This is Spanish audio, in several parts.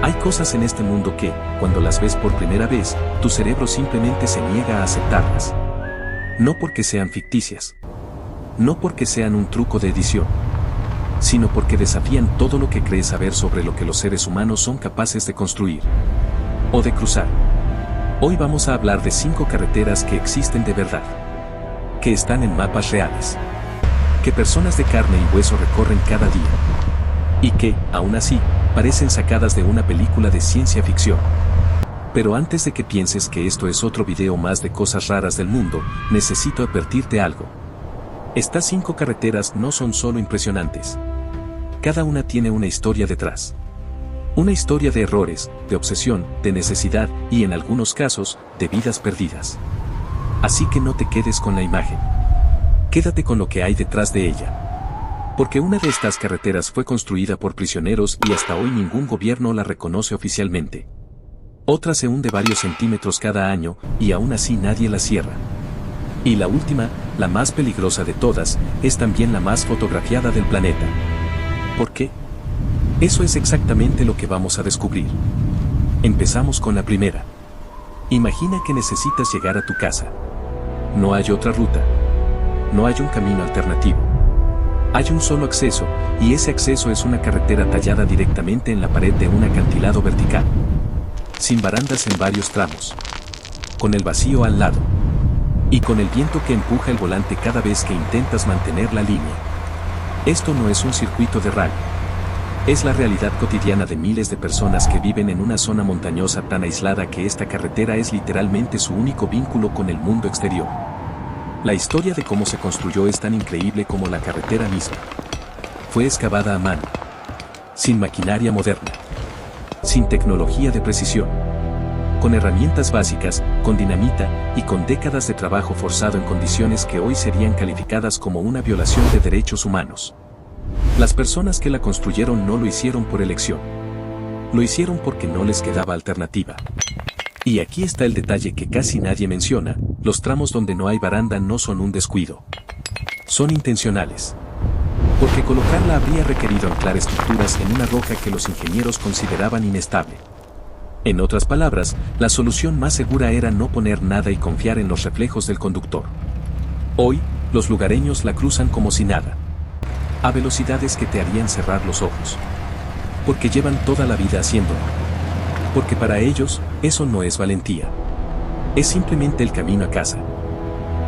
Hay cosas en este mundo que, cuando las ves por primera vez, tu cerebro simplemente se niega a aceptarlas. No porque sean ficticias. No porque sean un truco de edición. Sino porque desafían todo lo que crees saber sobre lo que los seres humanos son capaces de construir. O de cruzar. Hoy vamos a hablar de 5 carreteras que existen de verdad. Que están en mapas reales. Que personas de carne y hueso recorren cada día. Y que, aún así, parecen sacadas de una película de ciencia ficción. Pero antes de que pienses que esto es otro video más de cosas raras del mundo, necesito advertirte algo. Estas 5 carreteras no son solo impresionantes. Cada una tiene una historia detrás. Una historia de errores, de obsesión, de necesidad y en algunos casos, de vidas perdidas. Así que no te quedes con la imagen. Quédate con lo que hay detrás de ella. Porque una de estas carreteras fue construida por prisioneros y hasta hoy ningún gobierno la reconoce oficialmente. Otra se hunde varios centímetros cada año y aún así nadie la cierra. Y la última, la más peligrosa de todas, es también la más fotografiada del planeta. ¿Por qué? Eso es exactamente lo que vamos a descubrir. Empezamos con la primera. Imagina que necesitas llegar a tu casa. No hay otra ruta. No hay un camino alternativo. Hay un solo acceso, y ese acceso es una carretera tallada directamente en la pared de un acantilado vertical. Sin barandas en varios tramos. Con el vacío al lado. Y con el viento que empuja el volante cada vez que intentas mantener la línea. Esto no es un circuito de rally. Es la realidad cotidiana de miles de personas que viven en una zona montañosa tan aislada que esta carretera es literalmente su único vínculo con el mundo exterior. La historia de cómo se construyó es tan increíble como la carretera misma. Fue excavada a mano. Sin maquinaria moderna. Sin tecnología de precisión. Con herramientas básicas, con dinamita y con décadas de trabajo forzado en condiciones que hoy serían calificadas como una violación de derechos humanos. Las personas que la construyeron no lo hicieron por elección. Lo hicieron porque no les quedaba alternativa. Y aquí está el detalle que casi nadie menciona, los tramos donde no hay baranda no son un descuido. Son intencionales. Porque colocarla habría requerido anclar estructuras en una roca que los ingenieros consideraban inestable. En otras palabras, la solución más segura era no poner nada y confiar en los reflejos del conductor. Hoy, los lugareños la cruzan como si nada. A velocidades que te harían cerrar los ojos. Porque llevan toda la vida haciéndolo. Porque para ellos, eso no es valentía. Es simplemente el camino a casa.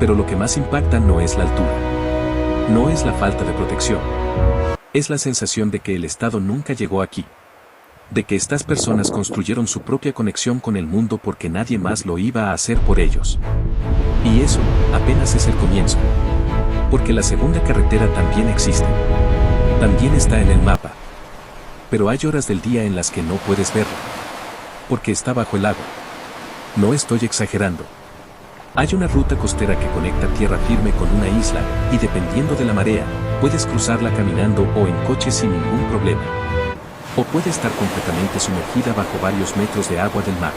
Pero lo que más impacta no es la altura. No es la falta de protección. Es la sensación de que el Estado nunca llegó aquí. De que estas personas construyeron su propia conexión con el mundo porque nadie más lo iba a hacer por ellos. Y eso, apenas es el comienzo. Porque la segunda carretera también existe. También está en el mapa. Pero hay horas del día en las que no puedes verla. Porque está bajo el agua. No estoy exagerando. Hay una ruta costera que conecta tierra firme con una isla, y dependiendo de la marea, puedes cruzarla caminando o en coche sin ningún problema. O puede estar completamente sumergida bajo varios metros de agua del mar.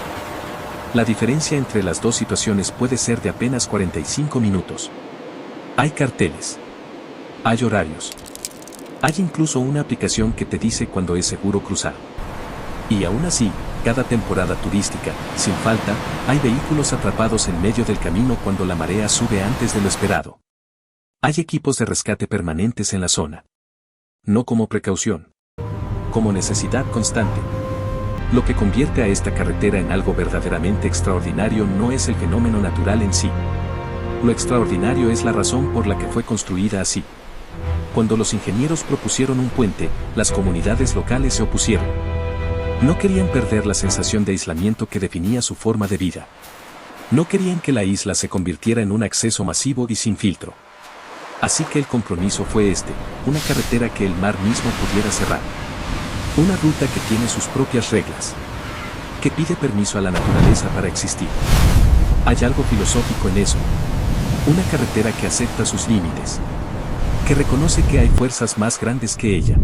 La diferencia entre las dos situaciones puede ser de apenas 45 minutos. Hay carteles. Hay horarios. Hay incluso una aplicación que te dice cuándo es seguro cruzar. Y aún así, cada temporada turística, sin falta, hay vehículos atrapados en medio del camino cuando la marea sube antes de lo esperado. Hay equipos de rescate permanentes en la zona. No como precaución. Como necesidad constante. Lo que convierte a esta carretera en algo verdaderamente extraordinario no es el fenómeno natural en sí. Lo extraordinario es la razón por la que fue construida así. Cuando los ingenieros propusieron un puente, las comunidades locales se opusieron. No querían perder la sensación de aislamiento que definía su forma de vida. No querían que la isla se convirtiera en un acceso masivo y sin filtro. Así que el compromiso fue una carretera que el mar mismo pudiera cerrar. Una ruta que tiene sus propias reglas. Que pide permiso a la naturaleza para existir. Hay algo filosófico en eso. Una carretera que acepta sus límites. Que reconoce que hay fuerzas más grandes que ella.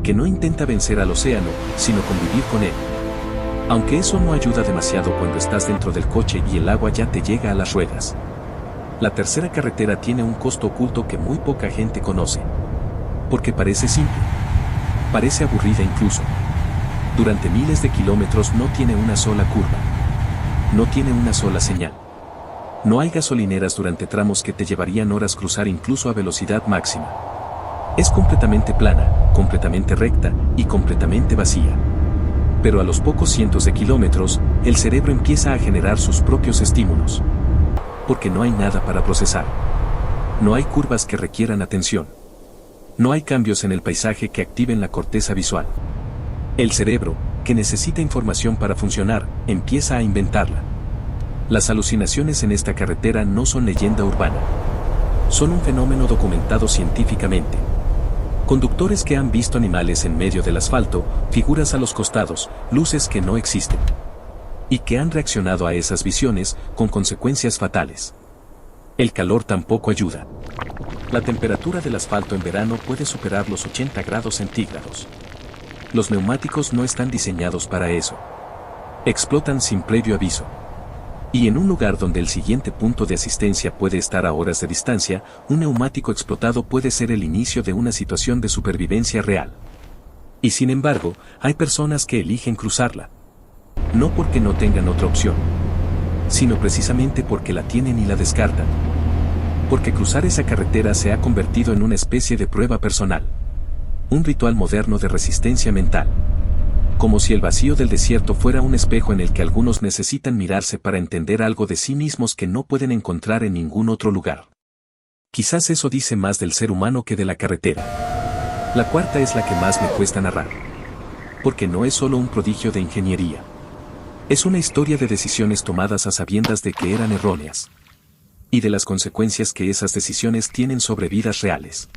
Que no intenta vencer al océano, sino convivir con él. Aunque eso no ayuda demasiado cuando estás dentro del coche y el agua ya te llega a las ruedas. La tercera carretera tiene un costo oculto que muy poca gente conoce. Porque parece simple. Parece aburrida incluso. Durante miles de kilómetros no tiene una sola curva. No tiene una sola señal. No hay gasolineras durante tramos que te llevarían horas cruzar incluso a velocidad máxima. Es completamente plana, completamente recta y completamente vacía. Pero a los pocos cientos de kilómetros, el cerebro empieza a generar sus propios estímulos. Porque no hay nada para procesar. No hay curvas que requieran atención. No hay cambios en el paisaje que activen la corteza visual. El cerebro, que necesita información para funcionar, empieza a inventarla. Las alucinaciones en esta carretera no son leyenda urbana. Son un fenómeno documentado científicamente. Conductores que han visto animales en medio del asfalto, figuras a los costados, luces que no existen. Y que han reaccionado a esas visiones con consecuencias fatales. El calor tampoco ayuda. La temperatura del asfalto en verano puede superar los 80 grados centígrados. Los neumáticos no están diseñados para eso. Explotan sin previo aviso. Y en un lugar donde el siguiente punto de asistencia puede estar a horas de distancia, un neumático explotado puede ser el inicio de una situación de supervivencia real. Y sin embargo, hay personas que eligen cruzarla. No porque no tengan otra opción, sino precisamente porque la tienen y la descartan. Porque cruzar esa carretera se ha convertido en una especie de prueba personal. Un ritual moderno de resistencia mental. Como si el vacío del desierto fuera un espejo en el que algunos necesitan mirarse para entender algo de sí mismos que no pueden encontrar en ningún otro lugar. Quizás eso dice más del ser humano que de la carretera. La cuarta es la que más me cuesta narrar. Porque no es solo un prodigio de ingeniería. Es una historia de decisiones tomadas a sabiendas de que eran erróneas. Y de las consecuencias que esas decisiones tienen sobre vidas reales.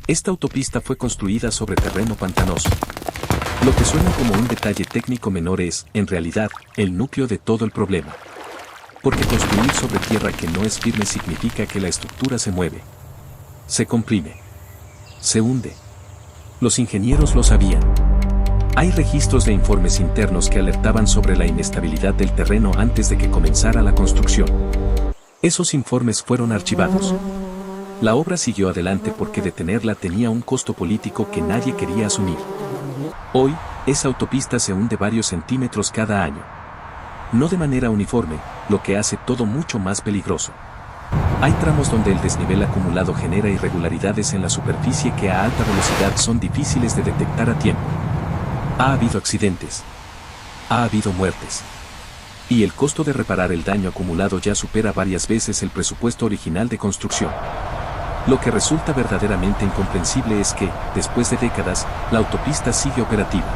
Esta autopista fue construida sobre terreno pantanoso. Lo que suena como un detalle técnico menor es, en realidad, el núcleo de todo el problema. Porque construir sobre tierra que no es firme significa que la estructura se mueve. Se comprime. Se hunde. Los ingenieros lo sabían. Hay registros de informes internos que alertaban sobre la inestabilidad del terreno antes de que comenzara la construcción. Esos informes fueron archivados. La obra siguió adelante porque detenerla tenía un costo político que nadie quería asumir. Hoy, esa autopista se hunde varios centímetros cada año. No de manera uniforme, lo que hace todo mucho más peligroso. Hay tramos donde el desnivel acumulado genera irregularidades en la superficie que a alta velocidad son difíciles de detectar a tiempo. Ha habido accidentes. Ha habido muertes. Y el costo de reparar el daño acumulado ya supera varias veces el presupuesto original de construcción. Lo que resulta verdaderamente incomprensible es que, después de décadas, la autopista sigue operativa.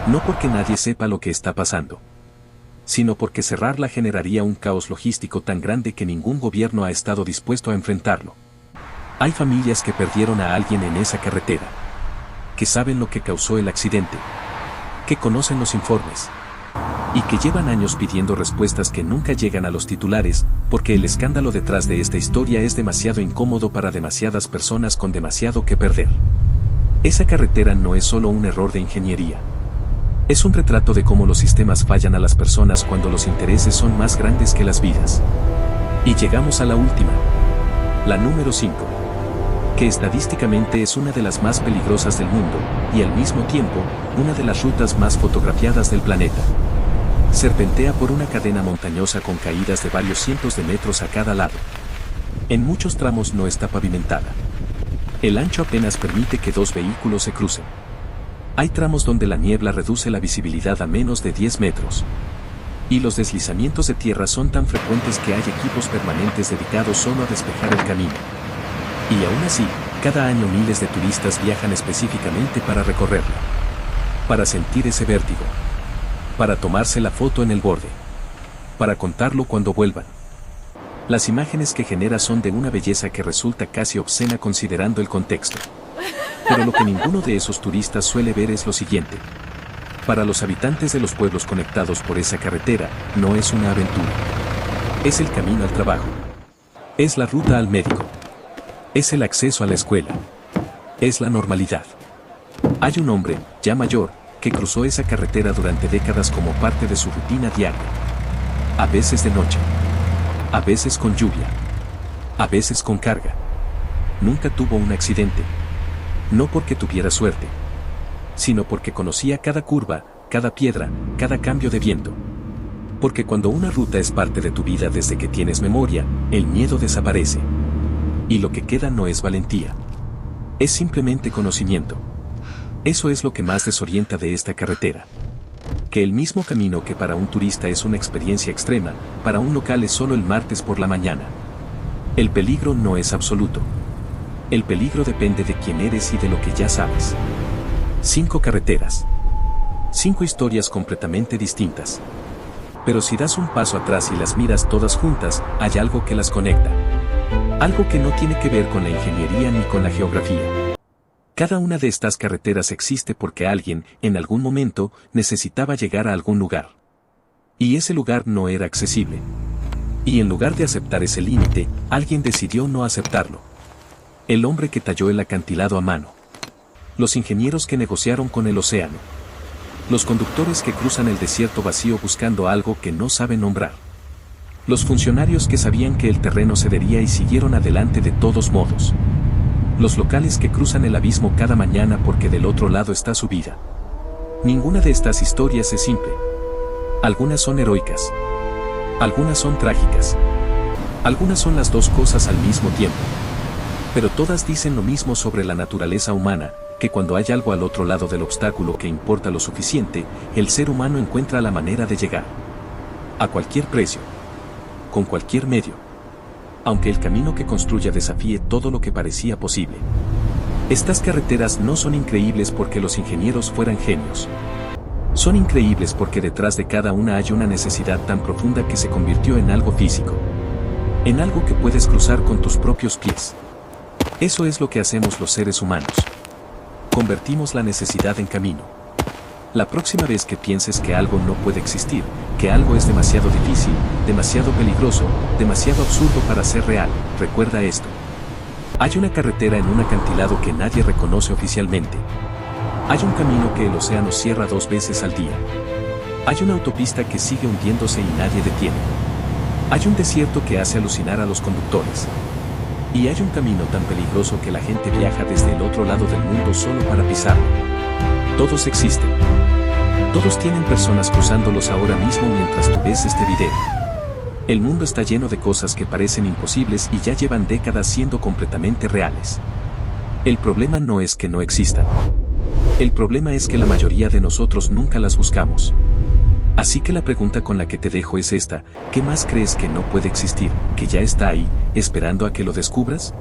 No porque nadie sepa lo que está pasando, sino porque cerrarla generaría un caos logístico tan grande que ningún gobierno ha estado dispuesto a enfrentarlo. Hay familias que perdieron a alguien en esa carretera, que saben lo que causó el accidente, que conocen los informes, y que llevan años pidiendo respuestas que nunca llegan a los titulares, porque el escándalo detrás de esta historia es demasiado incómodo para demasiadas personas con demasiado que perder. Esa carretera no es solo un error de ingeniería. Es un retrato de cómo los sistemas fallan a las personas cuando los intereses son más grandes que las vidas. Y llegamos a la última. La número 5. Que estadísticamente es una de las más peligrosas del mundo, y al mismo tiempo, una de las rutas más fotografiadas del planeta. Serpentea por una cadena montañosa con caídas de varios cientos de metros a cada lado. En muchos tramos no está pavimentada. El ancho apenas permite que dos vehículos se crucen. Hay tramos donde la niebla reduce la visibilidad a menos de 10 metros. Y los deslizamientos de tierra son tan frecuentes que hay equipos permanentes dedicados solo a despejar el camino. Y aún así, cada año miles de turistas viajan específicamente para recorrerla. Para sentir ese vértigo. Para tomarse la foto en el borde. Para contarlo cuando vuelvan. Las imágenes que genera son de una belleza que resulta casi obscena considerando el contexto. Pero lo que ninguno de esos turistas suele ver es lo siguiente. Para los habitantes de los pueblos conectados por esa carretera, no es una aventura. Es el camino al trabajo. Es la ruta al médico. Es el acceso a la escuela. Es la normalidad. Hay un hombre, ya mayor, que cruzó esa carretera durante décadas como parte de su rutina diaria. A veces de noche. A veces con lluvia. A veces con carga. Nunca tuvo un accidente. No porque tuviera suerte, sino porque conocía cada curva, cada piedra, cada cambio de viento. Porque cuando una ruta es parte de tu vida desde que tienes memoria, el miedo desaparece. Y lo que queda no es valentía. Es simplemente conocimiento. Eso es lo que más desorienta de esta carretera. Que el mismo camino que para un turista es una experiencia extrema, para un local es solo el martes por la mañana. El peligro no es absoluto. El peligro depende de quién eres y de lo que ya sabes. 5 carreteras. 5 historias completamente distintas. Pero si das un paso atrás y las miras todas juntas, hay algo que las conecta. Algo que no tiene que ver con la ingeniería ni con la geografía. Cada una de estas carreteras existe porque alguien, en algún momento, necesitaba llegar a algún lugar. Y ese lugar no era accesible. Y en lugar de aceptar ese límite, alguien decidió no aceptarlo. El hombre que talló el acantilado a mano. Los ingenieros que negociaron con el océano. Los conductores que cruzan el desierto vacío buscando algo que no saben nombrar. Los funcionarios que sabían que el terreno cedería y siguieron adelante de todos modos. Los locales que cruzan el abismo cada mañana porque del otro lado está su vida. Ninguna de estas historias es simple. Algunas son heroicas. Algunas son trágicas. Algunas son las dos cosas al mismo tiempo. Pero todas dicen lo mismo sobre la naturaleza humana, que cuando hay algo al otro lado del obstáculo que importa lo suficiente, el ser humano encuentra la manera de llegar. A cualquier precio. Con cualquier medio. Aunque el camino que construya desafíe todo lo que parecía posible. Estas carreteras no son increíbles porque los ingenieros fueran genios. Son increíbles porque detrás de cada una hay una necesidad tan profunda que se convirtió en algo físico. En algo que puedes cruzar con tus propios pies. Eso es lo que hacemos los seres humanos. Convertimos la necesidad en camino. La próxima vez que pienses que algo no puede existir, que algo es demasiado difícil, demasiado peligroso, demasiado absurdo para ser real, recuerda esto. Hay una carretera en un acantilado que nadie reconoce oficialmente. Hay un camino que el océano cierra 2 veces al día. Hay una autopista que sigue hundiéndose y nadie detiene. Hay un desierto que hace alucinar a los conductores. Y hay un camino tan peligroso que la gente viaja desde el otro lado del mundo solo para pisarlo. Todos existen. Todos tienen personas cruzándolos ahora mismo mientras tú ves este video. El mundo está lleno de cosas que parecen imposibles y ya llevan décadas siendo completamente reales. El problema no es que no existan. El problema es que la mayoría de nosotros nunca las buscamos. Así que la pregunta con la que te dejo es esta: ¿qué más crees que no puede existir, que ya está ahí, esperando a que lo descubras?